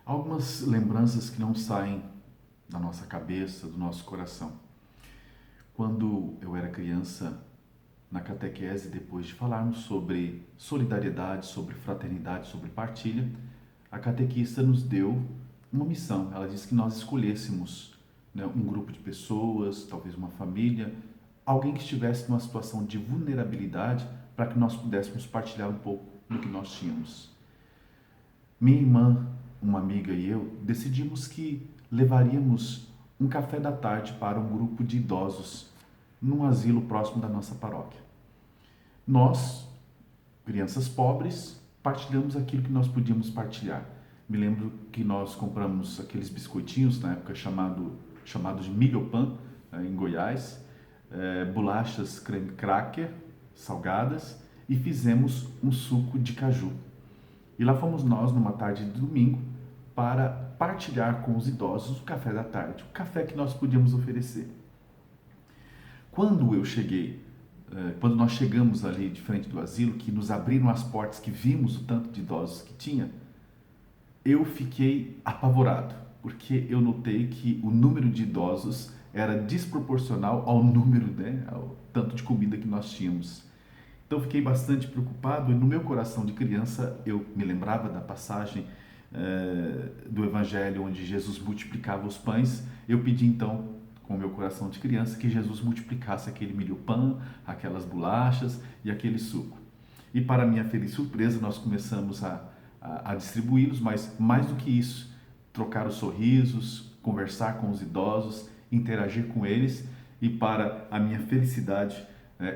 Algumas lembranças que não saem da nossa cabeça, do nosso coração. Quando eu era criança, na catequese, depois de falarmos sobre solidariedade, sobre fraternidade, sobre partilha, a catequista nos deu uma missão. Ela disse que nós escolhêssemos, né, um grupo de pessoas, talvez uma família, alguém que estivesse numa situação de vulnerabilidade para que nós pudéssemos partilhar um pouco do que nós tínhamos. Minha irmã, uma amiga e eu decidimos que levaríamos um café da tarde para um grupo de idosos num asilo próximo da nossa paróquia. Nós, crianças pobres, partilhamos aquilo que nós podíamos partilhar. Me lembro que nós compramos aqueles biscoitinhos, na época chamados de milhopan, em Goiás, bolachas creme cracker, salgadas, e fizemos um suco de caju. E lá fomos nós, numa tarde de domingo, para partilhar com os idosos o café da tarde, o café que nós podíamos oferecer. Quando eu cheguei, quando nós chegamos ali de frente do asilo, que nos abriram as portas, que vimos o tanto de idosos que tinha, eu fiquei apavorado, porque eu notei que o número de idosos era desproporcional ao número, né, ao tanto de comida que nós tínhamos. Então fiquei bastante preocupado e no meu coração de criança eu me lembrava da passagem do Evangelho onde Jesus multiplicava os pães. Eu pedi então, com o meu coração de criança, que Jesus multiplicasse aquele milho pão, aquelas bolachas e aquele suco. E para minha feliz surpresa nós começamos a distribuí-los, mas mais do que isso, trocar os sorrisos, conversar com os idosos, interagir com eles, e para a minha felicidade,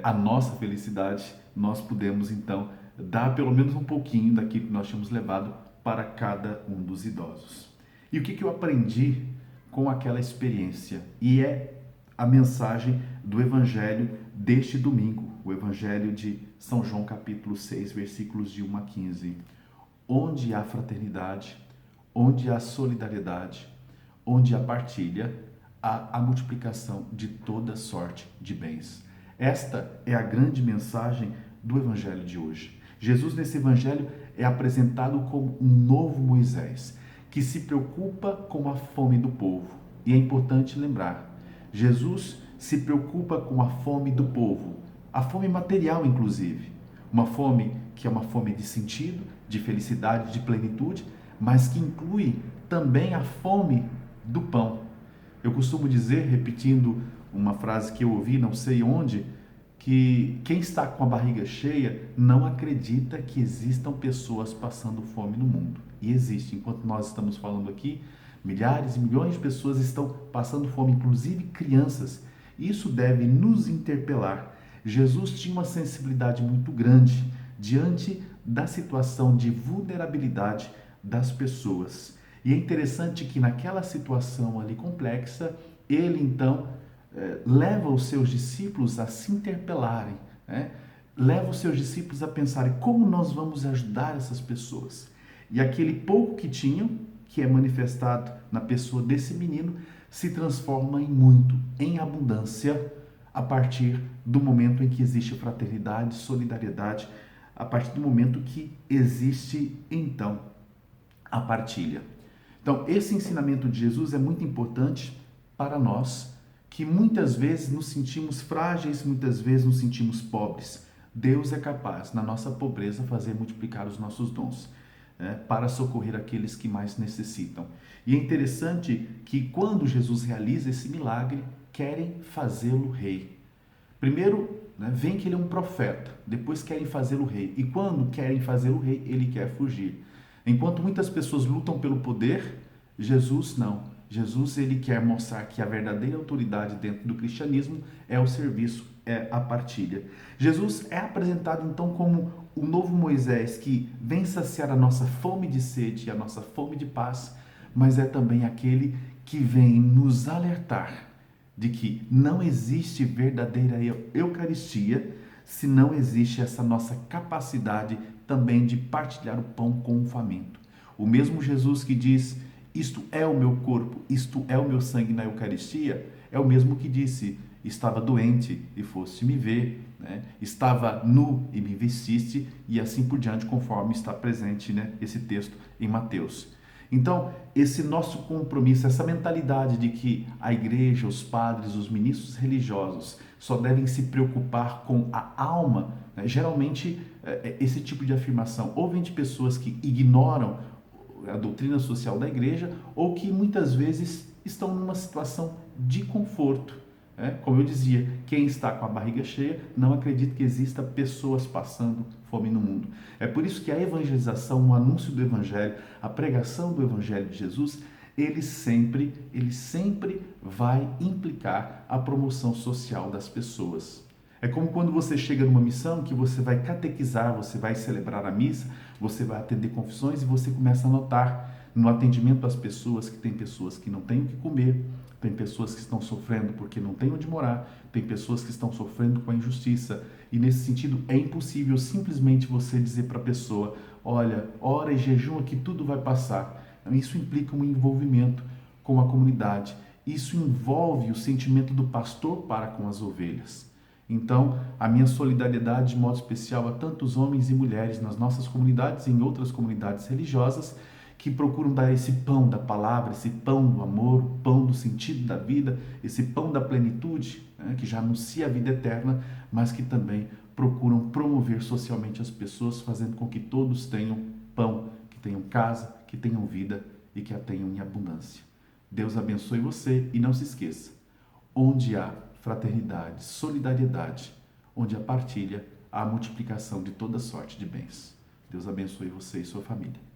a nossa felicidade, nós pudemos então dar pelo menos um pouquinho daquilo que nós tínhamos levado para cada um dos idosos. E o que eu aprendi com aquela experiência? E é a mensagem do Evangelho deste domingo, o Evangelho de São João capítulo 6, versículos de 1 a 15. Onde há fraternidade, onde há solidariedade, onde há partilha, há a multiplicação de toda sorte de bens. Esta é a grande mensagem do Evangelho de hoje. Jesus, nesse Evangelho, é apresentado como um novo Moisés, que se preocupa com a fome do povo. E é importante lembrar, Jesus se preocupa com a fome do povo, a fome material, inclusive. Uma fome que é uma fome de sentido, de felicidade, de plenitude, mas que inclui também a fome do pão. Eu costumo dizer, repetindo uma frase que eu ouvi, não sei onde, que quem está com a barriga cheia não acredita que existam pessoas passando fome no mundo. E existe. Enquanto nós estamos falando aqui, milhares e milhões de pessoas estão passando fome, inclusive crianças. Isso deve nos interpelar. Jesus tinha uma sensibilidade muito grande diante da situação de vulnerabilidade das pessoas. E é interessante que naquela situação ali complexa, ele então leva os seus discípulos a se interpelarem, né? Leva os seus discípulos a pensarem como nós vamos ajudar essas pessoas. E aquele pouco que tinham, que é manifestado na pessoa desse menino, se transforma em muito, em abundância, a partir do momento em que existe fraternidade, solidariedade, a partir do momento que existe, então, a partilha. Então, esse ensinamento de Jesus é muito importante para nós, que muitas vezes nos sentimos frágeis, muitas vezes nos sentimos pobres. Deus é capaz, na nossa pobreza, fazer multiplicar os nossos dons, para socorrer aqueles que mais necessitam. E é interessante que quando Jesus realiza esse milagre, querem fazê-lo rei. Primeiro, vem que ele é um profeta, depois querem fazê-lo rei. E quando querem fazê-lo rei, ele quer fugir. Enquanto muitas pessoas lutam pelo poder, Jesus não. Jesus ele quer mostrar que a verdadeira autoridade dentro do cristianismo é o serviço, é a partilha. Jesus é apresentado então como o novo Moisés que vem saciar a nossa fome de sede e a nossa fome de paz, mas é também aquele que vem nos alertar de que não existe verdadeira Eucaristia se não existe essa nossa capacidade também de partilhar o pão com o faminto. O mesmo Jesus que diz: isto é o meu corpo, isto é o meu sangue na Eucaristia, é o mesmo que disse: estava doente e foste me ver, estava nu e me vestiste, e assim por diante, conforme está presente esse texto em Mateus. Então, esse nosso compromisso, essa mentalidade de que a igreja, os padres, os ministros religiosos só devem se preocupar com a alma, né? Geralmente, esse tipo de afirmação ou vem de pessoas que ignoram a doutrina social da igreja ou que muitas vezes estão numa situação de conforto. Como eu dizia, quem está com a barriga cheia não acredita que exista pessoas passando fome no mundo. É por isso que a evangelização, o anúncio do evangelho, a pregação do evangelho de Jesus, ele sempre vai implicar a promoção social das pessoas. É como quando você chega numa missão que você vai catequizar, você vai celebrar a missa, você vai atender confissões e você começa a notar no atendimento às pessoas que tem pessoas que não têm o que comer, tem pessoas que estão sofrendo porque não têm onde morar, tem pessoas que estão sofrendo com a injustiça. E nesse sentido é impossível simplesmente você dizer para a pessoa, olha, ora e jejum que tudo vai passar. Isso implica um envolvimento com a comunidade. Isso envolve o sentimento do pastor para com as ovelhas. Então, a minha solidariedade de modo especial a tantos homens e mulheres nas nossas comunidades e em outras comunidades religiosas que procuram dar esse pão da palavra, esse pão do amor, o pão do sentido da vida, esse pão da plenitude, né, que já anuncia a vida eterna, mas que também procuram promover socialmente as pessoas, fazendo com que todos tenham pão, que tenham casa, que tenham vida e que a tenham em abundância. Deus abençoe você e não se esqueça, onde há fraternidade, solidariedade, onde há partilha, há multiplicação de toda sorte de bens. Deus abençoe você e sua família.